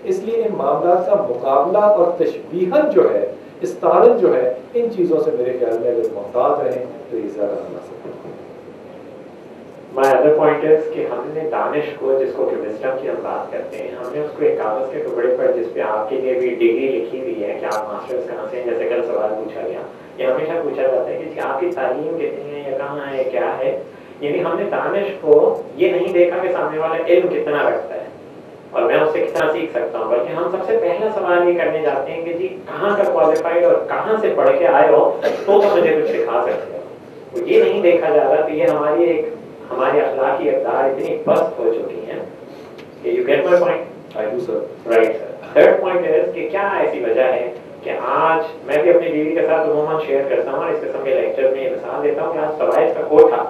اس لیے ان معاملات کا مقابلہ اور تشبیہاً جو ہے، استعارن جو ہے، ان چیزوں سے میرے خیال میں اگر محتاط رہیں تو یہ زیادہ مناسب ہے۔ My other point is کہ ہم نے دانش کو، جس کو کہ وزڈم کی ہم بات کرتے ہیں، ہم نے اس کو ایک کاغذ کے ٹکڑے پر جس پہ آپ کے لیے بھی ڈگری لکھی ہوئی ہے کہ آپ ماسٹرز کہاں سے ہیں، جیسے کل سوال پوچھا گیا، یہ ہمیشہ پوچھا جاتا ہے کہ آپ کی تعلیم کتنی ہے یا کہاں ہے کیا ہے، یعنی ہم نے دانش کو یہ نہیں دیکھا کہ سامنے والا علم کتنا رکھتا ہے اور میں اس سے کتنا سیکھ سکتا ہوں، بلکہ ہم سب سے پہلا سوال یہ کرنے جاتے ہیں کہ جی کہاں کا کوالیفائڈ اور کہاں سے پڑھ کے آئے ہو تو مجھے کچھ سکھا سکتے ہو۔ یہ نہیں دیکھا جا رہا کہ یہ ہماری اخلاقی اقدار اتنی پست ہو چکی ہیں کہ you get my point? I do sir. Right sir. Third point is کہ کیا ایسی وجہ ہے کہ آج میں بھی اپنی بیوی کے ساتھ عموماً شیئر کرتا ہوں اور اس قسم کے لیکچر میں یہ مثال دیتا ہوں کہ آج فوائد کا کوٹھا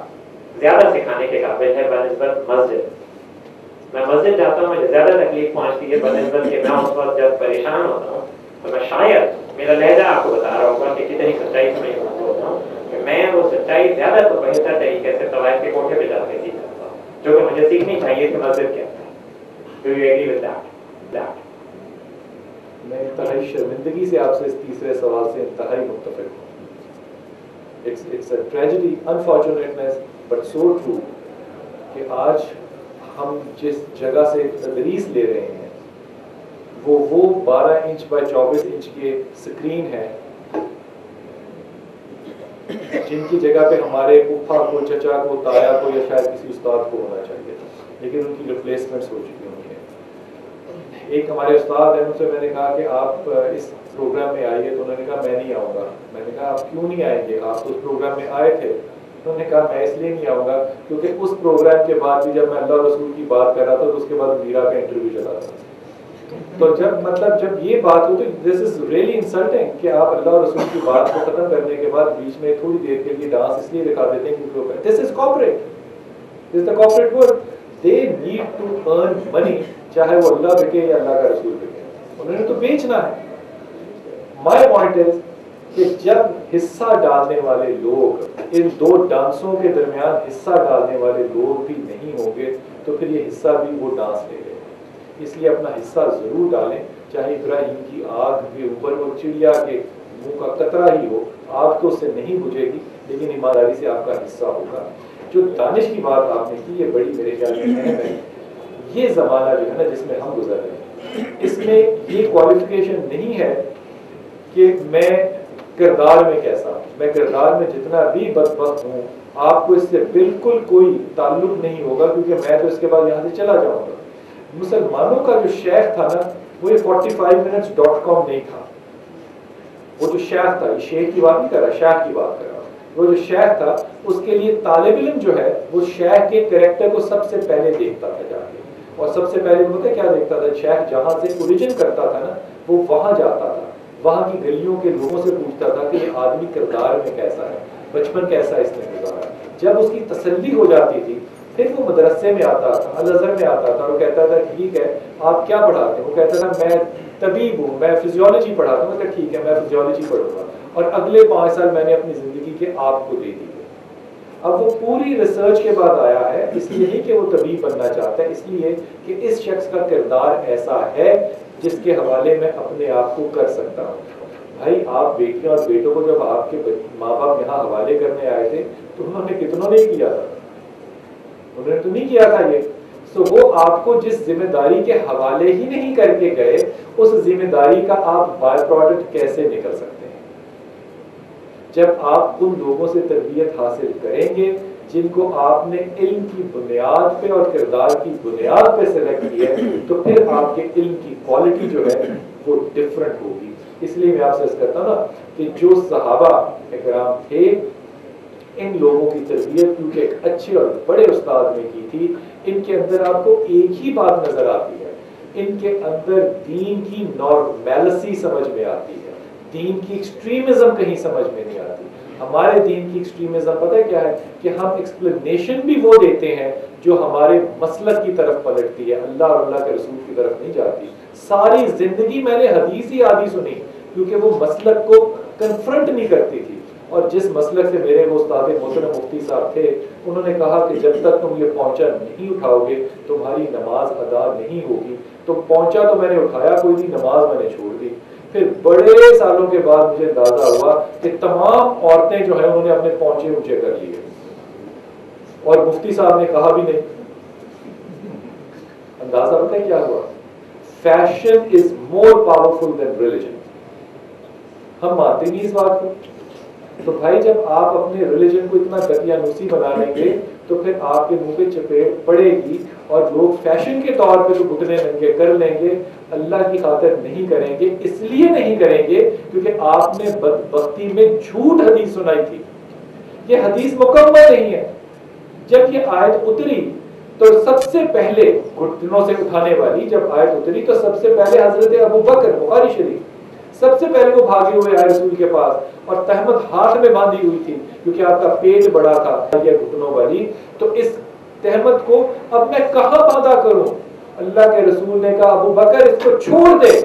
زیادہ سکھانے کے قابل ہے بنسبت مسجد۔ میں مسجد جاتا ہوں، مجھے زیادہ تکلیف پہنچتی ہے بنسبت کہ میں اس وقت جب پریشان ہوتا ہوں تو میں شاید میرا لہجہ آپ کو بتا رہا ہوگا کہ کتنی سچائی سے میں یہ بولتا ہوں کہ میں وہ سچائی زیادہ تو بہتر طریقے سے فوائد کے کوٹھے پہ جا کے سیکھ سکتا ہوں، جو کہ مجھے سیکھنی چاہیے کہ مسجد کیا ہے۔ Do you agree with that? میں انتہائی شرمندگی سے آپ سے اس تیسرے سوال سے انتہائی متفق ہوں۔ It's a tragedy, unfortunateness, but so true کہ آج ہم جس جگہ سے تدریس لے رہے ہیں وہ 12 انچ بائی 24 انچ کے سکرین ہے، جن کی جگہ پہ ہمارے پھپھا کو، چچا کو، تایا کو یا شاید کسی استاد کو ہونا چاہیے تھا، لیکن ان کی ریپلیسمنٹس ہو چکی ہوئی ہیں۔ ایک ہمارے استاد ہیں، ان سے میں نے کہا کہ آپ اس پروگرام میں آئیے، تو انہوں نے کہا میں نہیں آؤں گا۔ میں نے کہا آپ کیوں نہیں آئیں گے، آپ تو اس پروگرام میں آئے تھے۔ انہوں نے کہا میں اس لیے نہیں آؤں گا کیونکہ اس پروگرام کے بعد بھی جب میں اللہ رسول کی بات کر رہا تھا تو اس کے بعد میرا کا انٹرویو چلا تھا، تو جب یہ بات ہو تو دس از ریئلی انسلٹنگ کہ آپ اللہ رسول کی بات کو ختم کرنے کے بعد بیچ میں تھوڑی دیر کے لیے ڈانس اس لیے دکھا دیتے ہیں کیونکہ this is corporate, this is the corporate world, they need to earn money, چاہے وہ اللہ بکے یا اللہ کا رسول بکے، انہوں نے تو بیچنا ہے۔ مائی پوائنٹ از کہ جب حصہ ڈالنے والے لوگ ان دو ڈانسوں کے درمیان حصہ ڈالنے والے لوگ بھی نہیں ہوں گے تو پھر یہ حصہ بھی وہ ڈانس لے لے۔ اس لیے اپنا حصہ ضرور ڈالیں، چاہے ابراہیم کی آگ کے اوپر وہ چڑیا کے منہ کا قطرہ ہی ہو، آگ تو اس سے نہیں بجھے گی لیکن ایمانداری سے آپ کا حصہ ہوگا۔ جو دانش کی بات آپ نے کی یہ بڑی میرے خیال میں اہم ہے۔ یہ زمانہ جو ہے نا جس میں ہم گزر رہے ہیں، اس میں یہ کوالیفیکیشن نہیں ہے کہ میں کردار میں کیسا ہوں، میں کردار میں جتنا بھی بدبخت ہوں آپ کو اس سے بالکل کوئی تعلق نہیں ہوگا کیونکہ میں تو اس کے بعد یہاں سے چلا جاؤں گا۔ مسلمانوں کا جو شیخ تھا نا وہ یہ 45minutes.com نہیں تھا، وہ جو شیخ تھا، یہ شیخ کی بات نہیں کر رہا، شیخ کی بات کر رہا، وہ جو شیخ تھا اس کے لیے طالب علم جو ہے وہ شیخ کے کریکٹر کو سب سے پہلے دیکھتا تھا جا کے، اور سب سے پہلے مجھے کیا دیکھتا تھا، شیخ جہاں سے اوریجن کرتا تھا نا وہ وہاں جاتا تھا، وہاں کی گلیوں کے لوگوں سے پوچھتا تھا کہ یہ آدمی کردار میں کیسا ہے، بچپن کیسا اس نے گزارا۔ جب اس کی تسلی ہو جاتی تھی پھر وہ مدرسے میں آتا تھا، الازہر میں آتا تھا، وہ کہتا تھا ٹھیک ہے آپ کیا پڑھاتے ہیں، وہ کہتا تھا میں طبیب ہوں، میں فزیولوجی پڑھاتا ہوں، کہ ٹھیک ہے میں فزیولوجی پڑھوں گا، اور اگلے 5 سال میں نے اپنی زندگی کے آپ کو دے دیے۔ اب وہ پوری ریسرچ کے بعد آیا ہے، اس لیے نہیں کہ وہ طبیب بننا چاہتا ہے، اس لیے کہ اس شخص کا کردار ایسا ہے جس کے حوالے میں اپنے آپ کو کر سکتا ہوں۔ بھائی آپ بیٹیوں اور بیٹوں کو جب آپ کے ماں باپ یہاں حوالے کرنے آئے تھے تو انہوں نے کتنوں نے کیا تھا، انہوں نے تو نہیں کیا تھا یہ، سو وہ آپ کو جس ذمہ داری کے حوالے ہی نہیں کر کے گئے اس ذمہ داری کا آپ بائی پروڈکٹ کیسے نکل سکتے ہیں؟ جب آپ ان لوگوں سے تربیت حاصل کریں گے جن کو آپ نے علم کی بنیاد پہ اور کردار کی بنیاد پہ سلیکٹ کیا ہے تو پھر آپ کے علم کی کوالٹی جو ہے وہ ڈفرنٹ ہوگی۔ اس لیے میں آپ سے عرض کرتا ہوں نا کہ جو صحابہ اکرام تھے ان لوگوں کی تربیت کیونکہ ایک اچھے اور بڑے استاد نے کی تھی، ان کے اندر آپ کو ایک ہی بات نظر آتی ہے، ان کے اندر دین کی نارمیلسی سمجھ میں آتی ہے، دین کی ایکسٹریمزم کہیں سمجھ میں نہیں آتی۔ ہمارے دین کی ایکسٹریمزم پتہ ہے کیا ہے کہ ہم ایکسپلینیشن بھی وہ دیتے ہیں جو ہمارے مسلک کی طرف پلٹتی ہے، اللہ اور اللہ کے رسول کی طرف نہیں جاتی۔ ساری زندگی میں نے حدیث ہی آدھی سنی کیونکہ وہ مسلک کو کنفرنٹ نہیں کرتی تھی، اور جس مسلک سے میرے وہ استاد محترم مفتی صاحب تھے انہوں نے کہا کہ جب تک تم یہ پہنچا نہیں اٹھاؤ گے تمہاری نماز ادا نہیں ہوگی۔ تو پہنچا تو میں نے اٹھایا کوئی نہیں، نماز میں نے چھوڑ دی. پھر بڑے سالوں کے بعد مجھے اندازہ ہوا کہ تمام عورتیں جو ہیں انہوں نے اپنے پہنچے اونچے کر لیے اور مفتی صاحب نے کہا بھی نہیں. اندازہ پتہ ہے کیا ہوا؟ فیشن از مور پاورفل دین ریلیجن. ہم مانتے نہیں اس بات کو. تو بھائی جب آپ اپنے ریلیجن کو اتنا دقیانوسی بنا لیں گے تو پھر آپ کے منہ پہ چپیٹ پڑے گی اور لوگ فیشن کے طور پہ تو گھٹنے ننگے کر لیں گے، اللہ کی خاطر نہیں کریں گے. اس لیے نہیں کریں گے کیونکہ آپ نے بدبختی میں جھوٹ حدیث سنائی تھی. یہ حدیث مکمل نہیں ہے. جب یہ آیت اتری تو سب سے پہلے گھٹنوں سے اٹھانے والی جب آیت اتری تو سب سے پہلے حضرت ابو بکر، بخاری شریف، سب سے پہلے وہ بھاگے ہوئے آئے رسول کے پاس اور تہمت ہاتھ میں باندھی ہوئی تھی کیونکہ آپ کا پیٹ بڑا تھا یہ گھٹنوں والی. تو اس تہمت کو اب میں کہاں باندھا کروں؟ اللہ کے رسول نے کہا ابو بکر اس کو چھوڑ دے،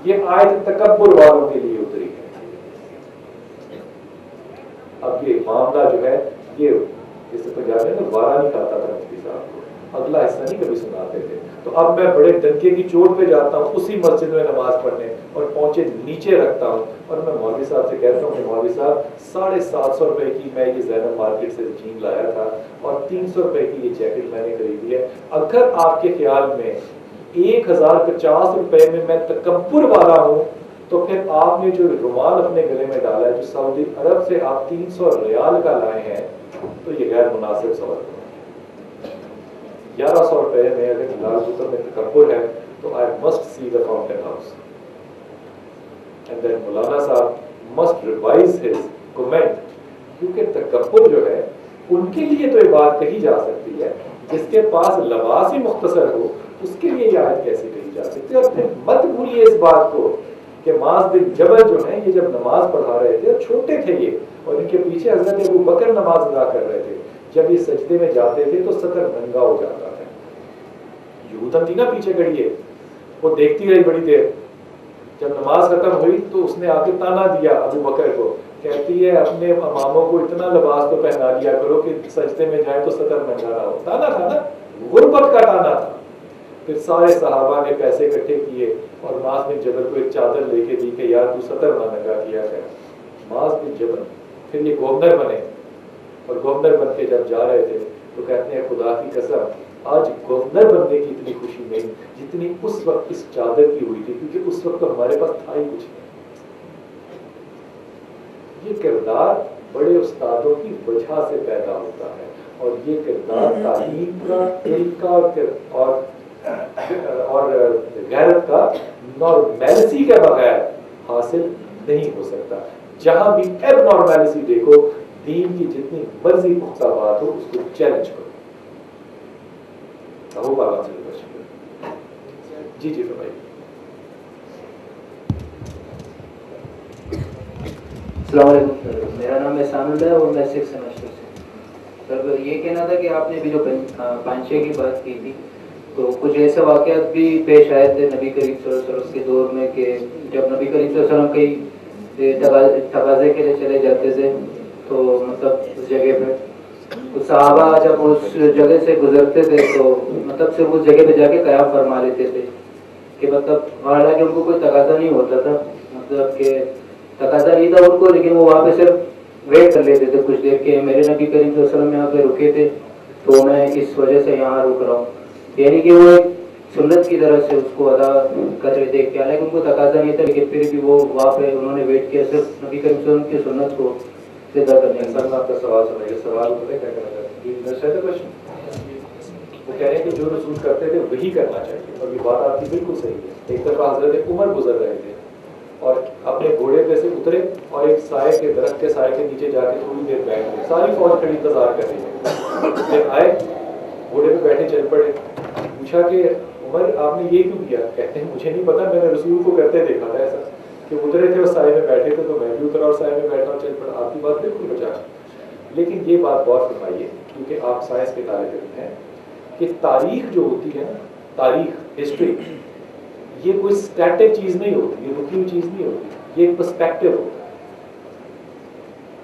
یہ آیت تکبر والوں کے لیے اتری ہے. اب یہ معاملہ جو ہے یہ اس پنجابی میں وارا نہیں کھاتا تھا مفتی صاحب کو، اگلا حصہ نہیں کبھی سناتے تھے. تو اب میں بڑے ڈنکے کی چوٹ پہ جاتا ہوں اسی مسجد میں نماز پڑھنے اور پہنچے نیچے رکھتا ہوں اور میں مولوی صاحب سے کہتا ہوں کہ مولوی صاحب 750 روپے کی میں یہ زینب مارکیٹ سے جین لایا تھا اور 300 روپے کی یہ جیکٹ میں نے خریدی ہے، اگر آپ کے خیال میں 1050 روپے میں تکبر والا ہوں تو پھر آپ نے جو رومال اپنے گلے میں ڈالا ہے جو سعودی عرب سے آپ 300 ریال کا لائے ہیں تو یہ غیر مناسب سوال ہے. 1100 روپے میں اگر لال بوتل میں تکبر ہے تو I must see the fountain house. And then مولانا صاحب must revise his comment کیونکہ تکبر جو ہے ان کے لیے تو یہ بات کہی جا سکتی ہے جس کے پاس لباس ہی مختصر ہو اس کے لیے یہ آیت کیسے کہی جا سکتی ہے. اور پھر مت بھولیے اس بات کو کہ معاذ بن جبل جو ہیں یہ جب نماز پڑھا رہے تھے چھوٹے تھے یہ اور ان کے پیچھے حضرت ابو بکر نماز ادا کر رہے تھے. جب یہ سجدے میں جاتے تھے تو سطر ننگا ہو جاتا تھا. یہودن تھی نا پیچھے کھڑی ہے، وہ دیکھتی رہی بڑی دیر. جب نماز ختم ہوئی تو اس نے آ کے تانا دیا ابو بکر کو، کہتی ہے اپنے اماموں کو اتنا لباس تو پہنا دیا کرو کہ سجدے میں جائے تو سطر ننگا نہ ہو. تانا تھا نا، غربت کا تانا تھا. پھر سارے صحابہ نے پیسے اکٹھے کیے اور معاذ بن جبل کو ایک چادر لے کے دی کہ یار تو سطر نہ ننگا کیا کر. معاذ بن جبل پھر یہ گورنر بنے اور گورنر بن کے جب جا رہے تھے تو کہتے ہیں خدا کی قسم آج گورنر بننے کی اتنی خوشی نہیں جتنی اس وقت اس چادر کی ہوئی تھی کیونکہ اس وقت تو ہمارے پاس تھا ہی کچھ نہیں. یہ کردار بڑے استادوں کی وجہ سے پیدا ہوتا ہے اور یہ کردار تعلیم کا، علم کا اور غیرت کا نارمیلسی کے بغیر حاصل نہیں ہو سکتا. جہاں بھی ایب نارمیلسی دیکھو دین کی جتنی مرضی پختہ بات ہو اس کو چیلنج کرو. جی جی فرمائیے. السلام علیکم، میرا نام احسان اللہ ہے اور میں 6 سیمسٹر سے. سر یہ کہنا تھا کہ آپ نے بھی جو پانچے کی بات کی تھی تو کچھ ایسے واقعات بھی پیش آئے تھے نبی کریم صلی اللہ علیہ وسلم کے دور میں کہ جب نبی کریم صلی اللہ علیہ وسلم کئی تقاضے کے لیے چلے جاتے تھے تو مطلب اس جگہ پہ صحابہ جب اس جگہ سے گزرتے تھے تو مطلب صرف اس جگہ پہ جا کے قیام فرما لیتے تھے کہ مطلب حالانکہ ان کو کوئی تقاضا نہیں ہوتا تھا، مطلب کہ تقاضا نہیں تھا ان کو، لیکن وہ وہاں پہ صرف ویٹ کر لیتے تھے کچھ دیر کے میرے نبی کریم صلی اللہ علیہ وسلم یہاں پہ رکے تھے تو میں اس وجہ سے یہاں رک رہا ہوں. یعنی کہ وہ ایک سنت کی طرح سے اس کو ادا کر رہے تھے کہ حالانکہ ان کو تقاضا نہیں تھا لیکن پھر بھی وہ وہاں پہ انہوں نے ویٹ کیا صرف نبی کریم صلی اللہ علیہ وسلم کی سنت کو ادا کرنے کے. آپ کا سوال سمجھے سوال پتہ کیا کرنا چاہتے ہیں؟ وہ کہہ رہے ہیں کہ جو رسول کرتے تھے وہی کرنا چاہیے اور یہ بات آپ کی بالکل صحیح ہے. ایک دفعہ حضرت عمر گزر رہے تھے اور اپنے گھوڑے پہ سے اترے اور ایک سائے کے درخت کے سائے کے نیچے جا کے تھوڑی دیر بیٹھ گئے. ساری فوج کھڑی انتظار کر رہی ہے. پھر آئے گھوڑے پہ بیٹھے چل پڑے. پوچھا کہ عمر آپ نے یہ کیوں کیا؟ کہتے ہیں مجھے نہیں پتا، میں نے رسول کو کرتے دیکھا تھا ایسا کہ اترے تھے اور سائے میں بیٹھے تھے تو میں بھی اترا اور سائے میں بیٹھا اور چل پڑا. آپ کی بات بالکل بچا. لیکن یہ بات غور فرمائیے کیونکہ آپ سائنس کے طالب علم ہیں کہ تاریخ جو ہوتی ہے نا، تاریخ ہسٹری یہ کوئی اسٹیٹک چیز نہیں ہوتی، یہ رکی ہوئی چیز نہیں ہوتی، یہ ایک پرسپیکٹو ہوتا ہے.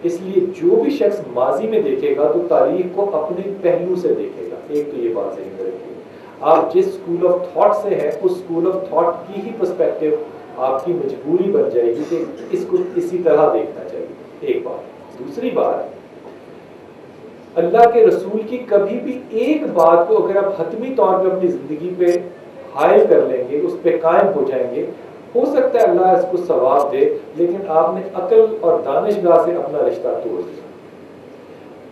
اس لیے جو بھی شخص ماضی میں دیکھے گا تو تاریخ کو اپنے پہلو سے دیکھے گا. ایک تو یہ بات ذہن میں رکھیے. آپ جس اسکول آف تھاٹ سے ہیں اس اسکول آف تھاٹ کی ہی پرسپیکٹو آپ کی مجبوری بن جائے گی کہ اس کو اسی طرح دیکھنا چاہیے. ایک بات. دوسری بات، اللہ کے رسول کی کبھی بھی ایک بات کو اگر آپ حتمی طور پہ اپنی زندگی پہ حائل کر لیں گے، اس پہ قائم ہو جائیں گے، ہو سکتا ہے اللہ اس کو ثواب دے، لیکن آپ نے عقل اور دانشگاہ سے اپنا رشتہ توڑ دیا.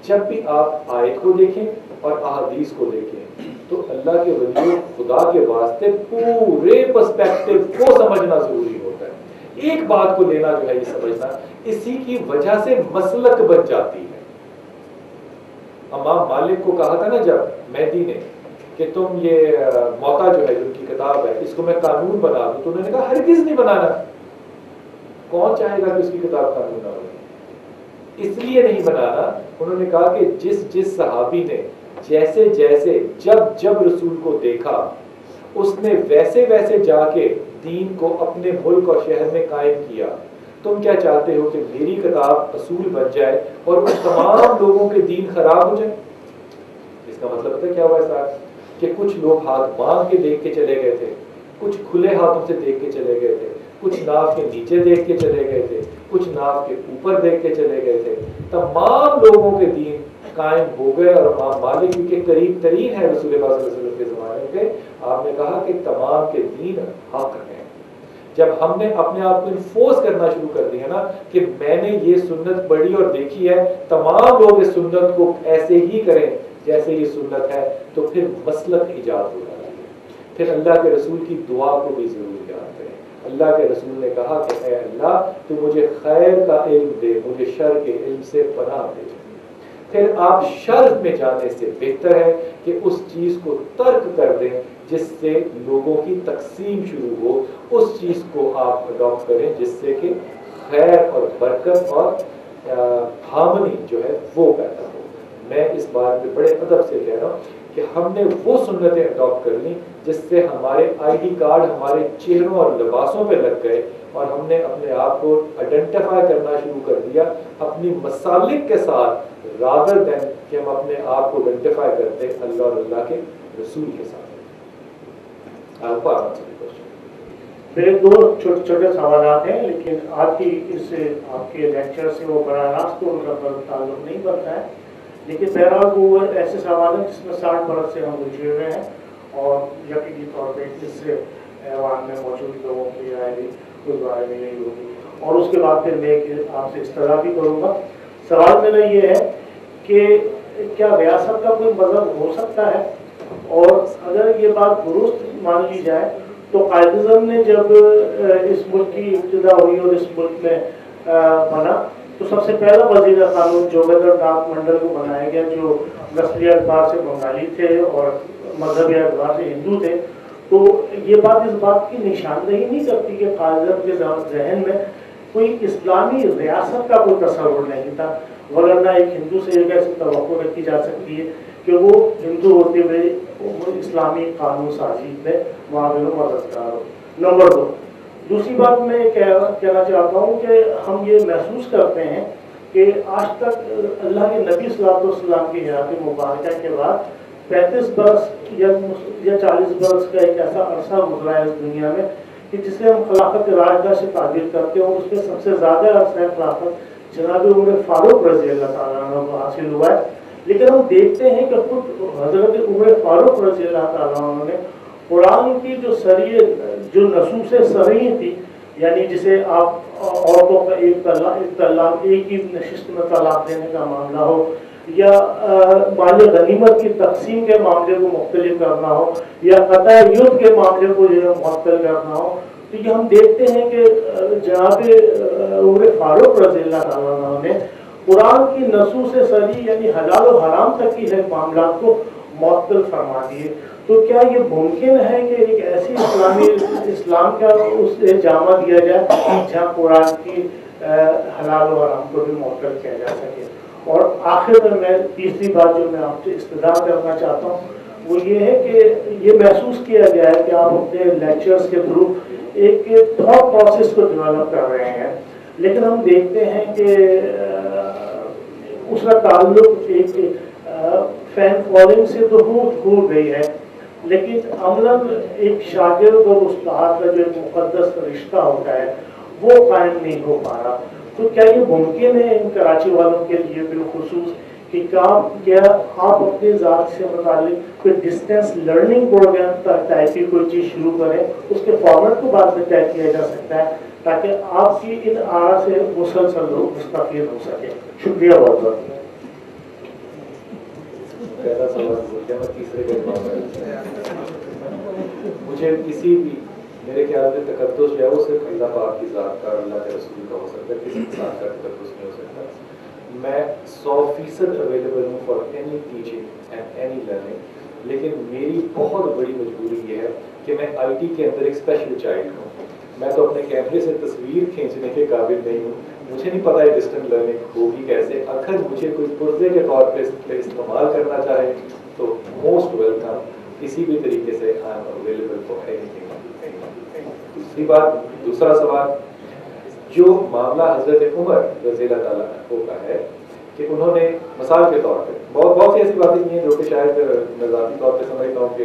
جب بھی آپ آیت کو دیکھیں اور احادیث کو دیکھیں تو اللہ کے ولیوں خدا کے واسطے پورے پرسپیکٹو کو سمجھنا ضروری ہوتا ہے. ایک بات کو لینا جو ہے یہ سمجھنا، اسی کی وجہ سے مسلک بن جاتی ہے. امام مالک کو کہا تھا نا جب مہدی نے کہ تم یہ موقع جو ہے جو ان کی کتاب ہے اس کو میں قانون بنا دوں، تو انہوں نے کہا ہرگز نہیں بنانا. کون چاہے گا کہ اس کی کتاب قانون نہ ہو؟ اس لیے نہیں بنانا. انہوں نے کہا کہ جس صحابی نے جیسے جیسے جب رسول کو دیکھا اس نے ویسے جا کے دین کو اپنے ملک اور شہر میں قائم کیا. تم کیا چاہتے ہو کہ میری کتاب اصول بن جائے اور ان تمام لوگوں کے دین خراب ہو جائے؟ اس کا مطلب پتہ کیا ہوا صاحب کہ کچھ لوگ ہاتھ باندھ کے دیکھ کے چلے گئے تھے، کچھ کھلے ہاتھوں سے دیکھ کے چلے گئے تھے، کچھ ناف کے نیچے دیکھ کے چلے گئے تھے، کچھ ناف کے اوپر دیکھ کے چلے گئے تھے. تمام لوگوں کے دین قائم ہو گئے. اور امام مالک کے قریب ترین ہے رسول اللہ صلی اللہ علیہ وسلم کے زمانے کے. آپ نے کہا کہ تمام کے دین حق ہیں. جب ہم نے اپنے آپ کو انفورس کرنا شروع کر دیا نا کہ میں نے یہ سنت پڑھی اور دیکھی ہے، تمام لوگ اس سنت کو ایسے ہی کریں جیسے یہ سنت ہے، تو پھر مسلک ایجاد ہو جاتی ہے. پھر اللہ کے رسول کی دعا کو بھی ضرور یاد کریں. اللہ کے رسول نے کہا کہ اے اللہ تو مجھے خیر کا علم دے، مجھے شر کے علم سے پناہ دے. پھر آپ شر میں جانے سے بہتر ہے کہ اس چیز کو ترک کر دیں جس سے لوگوں کی تقسیم شروع ہو. اس چیز کو آپ اڈاپٹ کریں جس سے کہ خیر اور برکت اور ہارمنی جو ہے وہ پیدا ہو. میں اس بات میں بڑے ادب سے کہہ رہا ہوں کہ ہم نے وہ سنتیں اڈاپٹ کر لی جس سے ہمارے آئی ڈی کارڈ ہمارے چہروں اور لباسوں پہ لگ گئے، اور ہم نے اپنے آپ کو آئیڈینٹیفائی کرنا شروع کر دیا اپنی مسالک کے ساتھ، رادر دین کہ ہم اپنے آپ کو آئیڈینٹیفائی کرتے اللہ اور اللہ کے رسول کے ساتھ. میرے دو چھوٹے چھوٹے سوالات ہیں، لیکن آج کی اس آپ کے لیکچر سے وہ براہ راست تو ان کا تعلق نہیں بنتا ہے، لیکن بہرحال وہ ایسے سوال ہیں جس میں 60 برس سے ہم گزرے ہوئے ہیں اور یقینی طور پہ اس سے ایوان میں موجود لوگوں کی رائے بھی اس بارے میں نہیں ہوگی. اور اس کے بعد پھر میں آپ سے استدعا بھی کروں گا. سوال میرا یہ ہے کہ کیا ریاست کا کوئی مذہب ہو سکتا ہے؟ اور اگر یہ بات درست مان لی جائے تو قائداعظم نے جب اس ملک کی ابتدا ہوئی اور اس ملک میں بنا تو سب سے پہلا وزیر قانون جوگندر ناتھ منڈل کو بنایا گیا، جو نسلی اعتبار سے بنگالی تھے اور مذہبی اعتبار سے ہندو تھے. تو یہ بات اس بات کی نشاندہی نہیں کرتی کہ قائداعظم کے ذہن میں کوئی اسلامی ریاست کا کوئی تصور نہیں تھا، ورنہ ایک ہندو سے ایک ایسی توقع رکھی جا سکتی ہے کہ وہ ہندو ہوتے ہوئے اسلامی قانون سازی میں معاون و مددگار ہو. نمبر 2، دوسری بات میں کہنا چاہتا ہوں کہ ہم یہ محسوس کرتے ہیں کہ آج تک اللہ کے نبی صلی اللہ علیہ وسلم کی حیات مبارکہ کے بعد 35 برس یا 40 برس کا ایک ایسا عرصہ گزرا ہے اس دنیا میں کہ جسے ہم خلافت راشدہ سے تعبیر کرتے ہیں، اور اس میں سب سے زیادہ عرصہ خلافت جناب عمر فاروق رضی اللہ تعالیٰ عنہ کو حاصل ہوا ہے. لیکن ہم دیکھتے ہیں کہ خود حضرت عمر فاروق رضی اللہ تعالیٰ عنہ نے قرآن کی جو نصوص صریح تھی، یعنی جسے آپ عورتوں کا ایک طلاق ایک ہی نشست میں طلاق دینے کا معاملہ ہو، یا مال غنیمت کی تقسیم کے معاملے کو مختلف کرنا ہو، یا قطع یدھ کے معاملے کو جو ہے معطل کرنا ہو، تو یہ ہم دیکھتے ہیں کہ جناب عمر فاروق رضی اللہ تعالیٰ عنہ نے قرآن کی نصوص صریح یعنی حلال و حرام تک کی ہے معاملات کو معطل فرما دیے. تو کیا یہ ممکن ہے کہ ایک ایسی اسلام کا اس جامع دیا جائے جہاں قرآن کی حلال و حرام کو بھی معطل کیا جا سکے؟ اور آخر میں تیسری بات جو میں آپ سے استدعا کرنا چاہتا ہوں وہ یہ ہے کہ یہ محسوس کیا گیا ہے کہ آپ اپنے لیکچرز کے تھرو ایک تھاٹ پروسیس کو ڈیولپ کر رہے ہیں، لیکن ہم دیکھتے ہیں کہ اس کا تعلق ایک فین فالوئنگ سے تو ہو گئی ہے، لیکن عملاً ایک شاگرد اور استاد کا جو ایک مقدس رشتہ ہوتا ہے وہ قائم نہیں ہو پا رہا. تو کیا یہ ممکن ہے ان کراچی والوں کے لیے بالخصوص کہ کیا آپ اپنی ذات سے متعلق کوئی ڈسٹینس لرننگ پروگرام ٹائپ کی کوئی چیز شروع کریں, اس کے فارمیٹ کو بعد میں طے کیا جا سکتا ہے تاکہ آپ کی ان آرا سے مسلسل لوگ مستفید ہو سکیں. شکریہ بہت بہت. پہلا سوال بولتے ہیں, میں تیسرے کا جواب ہے. مجھے کسی بھی میرے خیال میں تقدس جو ہے وہ صرف اللہ پاک کی ذات کا اور اللہ کے رسول کا ہو سکتا ہے, کسی انسان کا تقدس نہیں ہو سکتا. میں 100% اویلیبل ہوں for any teaching and any learning, لیکن میری بہت بڑی مجبوری یہ ہے کہ میں آئی ٹی کے اندر ایک اسپیشل چائلڈ ہوں. میں تو اپنے کیمرے سے تصویر کھینچنے کے قابل نہیں ہوں. مجھے نہیں پتا ہے ڈسٹنٹ لرننگ ہوگی کیسے. اگر مجھے کوئی پرزے کے طور پہ استعمال کرنا چاہے تو موسٹ ویلکم, کسی بھی طریقے سے I am available for any thing. دوسری بات, دوسرا سوال, جو معاملہ حضرت عمر رضی اللہ تعالیٰ عنہ کا ہے کہ انہوں نے مثال کے طور پہ بہت سی ایسی باتیں کی ہیں جو کہ شاید میں ذاتی طور پہ سمجھتا ہوں کہ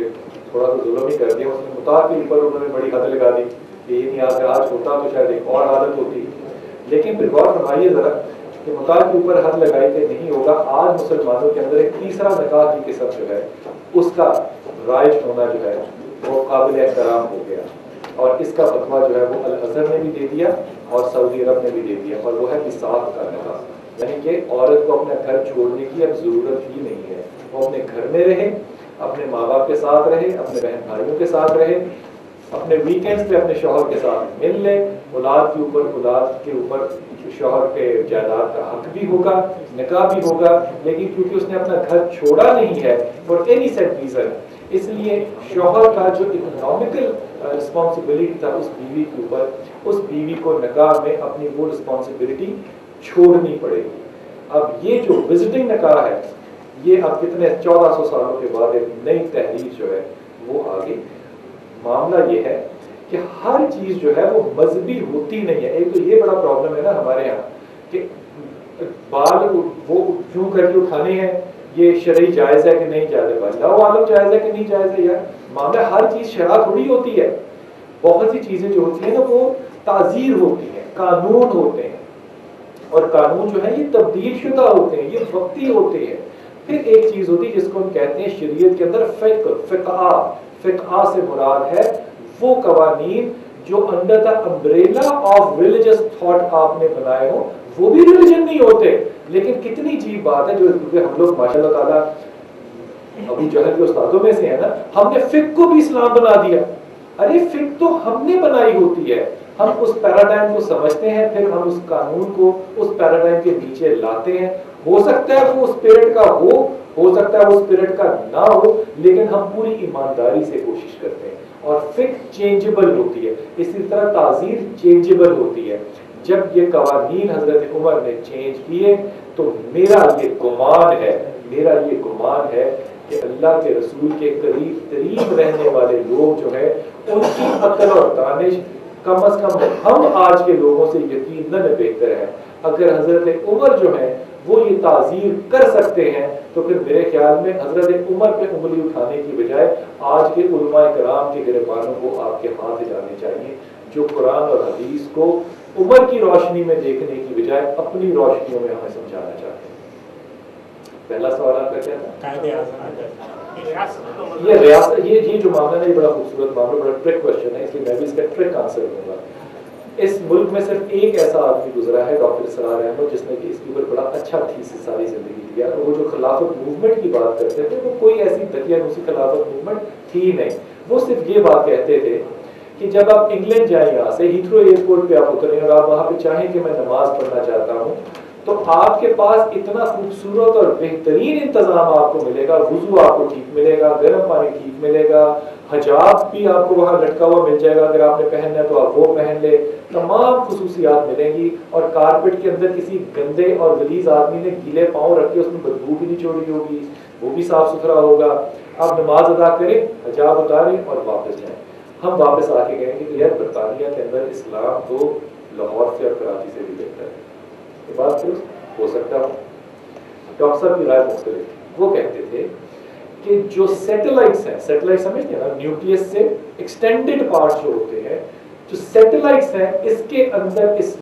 تھوڑا سا ظلم ہی کر دیا. اس نے مطاع کے اوپر انہوں نے بڑی حد لگا دی کہ یہ نہیں اگر آج ہوتا تو شاید ایک اور عادت ہوتی. لیکن پھر غور فرمائیے ذرا کہ مطاع کے اوپر حد لگائی کہ نہیں ہوگا. آج مسلمانوں کے اندر ایک تیسرا نکاح کی قسم جو ہے اس کا رائج ہونا جو ہے وہ قابل احترام ہو گیا, اور اس کا فتویٰ جو ہے وہ الازہر نے بھی دے دیا اور سعودی عرب نے بھی دے دیا, اور وہ ہے بساط کا نکاح. یعنی کہ عورت کو اپنا گھر چھوڑنے کی اب ضرورت ہی نہیں ہے, وہ اپنے گھر میں رہے, اپنے ماں باپ کے ساتھ رہے, اپنے بہن بھائیوں کے ساتھ رہے, اپنے ویکینڈز پہ اپنے شوہر کے ساتھ مل لے. اولاد کے اوپر شوہر کے جائیداد کا حق بھی ہوگا, نکاح بھی ہوگا, لیکن کیونکہ اس نے اپنا گھر چھوڑا نہیں ہے فار اینی سیٹ ریزن, اس لیے شوہر کا جو اکنامیکل رسپانسبلٹی تھا اس بیوی کے اوپر, اس بیوی کو نکاح میں اپنی وہ رسپانسبلٹی چھوڑنی پڑے گی. اب یہ جو وزٹنگ نکاح ہے یہ اب کتنے 1400 سالوں کے بعد ایک نئی تحریر جو ہے وہ آگے. معاملہ یہ ہے کہ ہر چیز جو ہے وہ مذہبی ہوتی نہیں ہے. ایک تو یہ بڑا پرابلم ہے نا ہمارے یہاں کہ بال وہ کیوں کر کے اٹھانے ہیں, یہ شرعی جائز ہے کہ نہیں جائز ہے. اللہ عالم جائز ہے کہ نہیں جائز ہے. یار معاملہ ہر چیز شرع تھوڑی ہوتی ہے. بہت سی چیزیں جو ہوتی ہیں نا وہ تعزیر ہوتی ہیں, قانون ہوتے ہیں, اور قانون جو ہے یہ تبدیل شدہ ہوتے ہیں, یہ وقتی ہوتے ہیں. پھر ایک چیز ہوتی ہے جس کو ہم کہتے ہیں شریعت کے اندر فقہ سے مراد ہے وہ قوانین جو under the umbrella of religious thought آپ نے بنائے ہوں. وہ بھی ریلیجن نہیں ہوتے, لیکن کتنی عجیب بات ہے جو ہم لوگ ماشاء اللہ تعالیٰ ابو جہل کے استادوں میں سے ہیں نا, ہم نے فقہ کو بھی اسلام بنا دیا. ارے فقہ تو ہم نے بنائی ہوتی ہے, ہم اس پیراڈائم کو سمجھتے ہیں, پھر ہم اس قانون کو اس پیراڈائم کے نیچے لاتے ہیں. ہو سکتا ہے وہ اسپرٹ کا ہو سکتا ہے وہ اسپرٹ کا نہ ہو, لیکن ہم پوری ایمانداری سے کوشش کرتے ہیں. اور فقہ چینجبل ہوتی ہے, اسی طرح تعزیر چینجبل ہوتی ہے. جب یہ قوانین حضرت عمر نے چینج کیے تو میرا یہ گمان ہے کہ اللہ کے رسول کے قریب ترین رہنے والے لوگ جو ہے ان کی عقل اور دانش کم از کم ہم آج کے لوگوں سے یقیناً بہتر ہے. اگر حضرت عمر جو ہے وہ یہ تعزیر کر سکتے ہیں تو پھر میرے خیال میں حضرت عمر پہ انگلی اٹھانے کی بجائے آج کے علماء کرام کے گربانوں کو آپ کے ہاتھ جانے چاہیے, جو قرآن اور حدیث کو عمر کی روشنی میں دیکھنے کی بجائے اپنی روشنیوں میں ہمیں سمجھانا چاہتے ہیں. پہلا سوال آپ کا کیا تھا؟ یہ ریاست, یہ جو معاملہ ہے یہ بڑا خوبصورت معاملہ, بڑا ٹرک کوشچن ہے, اس لیے میں بھی اس کا ٹرک آنسر دوں گا. اس ملک میں صرف ایک ایسا آدمی گزرا ہے ڈاکٹر اسرار احمد, جس نے کہ اس کے اوپر بڑا اچھا تھیسس ساری زندگی دیا. اور وہ جو خلافت موومنٹ کی بات کرتے تھے وہ کوئی ایسی دقیانوسی خلافت موومنٹ تھی نہیں. وہ صرف یہ بات کہتے تھے کہ جب آپ انگلینڈ جائیں, یہاں سے ہیتھرو ایئرپورٹ پہ آپ اتریں اور آپ وہاں پہ چاہیں کہ میں نماز پڑھنا چاہتا ہوں تو آپ کے پاس اتنا خوبصورت اور بہترین انتظام آپ کو ملے گا. وضو آپ کو ٹھیک ملے گا, گرم پانی ٹھیک ملے گا, حجاب بھی آپ کو وہاں لٹکا ہوا مل جائے گا, اگر آپ نے پہننا ہے تو آپ وہ پہن لیں, تمام خصوصیات ملیں گی. اور کارپٹ کے اندر کسی گندے اور غلیظ آدمی نے گیلے پاؤں رکھ کے اس میں بدبو بھی نہیں چھوڑی ہوگی, وہ بھی صاف ستھرا ہوگا. آپ نماز ادا کریں, حجاب اتاریں اور واپس جائیں. ہم واپس آ کے کہیں گے کہ یار برطانیہ کے اندر اسلام تو لاہور سے اور کراچی سے بھی بہتر ہے. یہ بات درست ہو سکتا ہے. ڈاکٹر صاحب کی رائے مختلف. وہ کہتے تھے کہ جو سیٹلائٹس ہیں، سیٹلائٹ سمجھتے ہیں نا، نیوکلیس سے ایکسٹینڈڈ پارٹ جو ہوتے ہیں، جو سیٹلائٹس ہیں اس کے اندر اس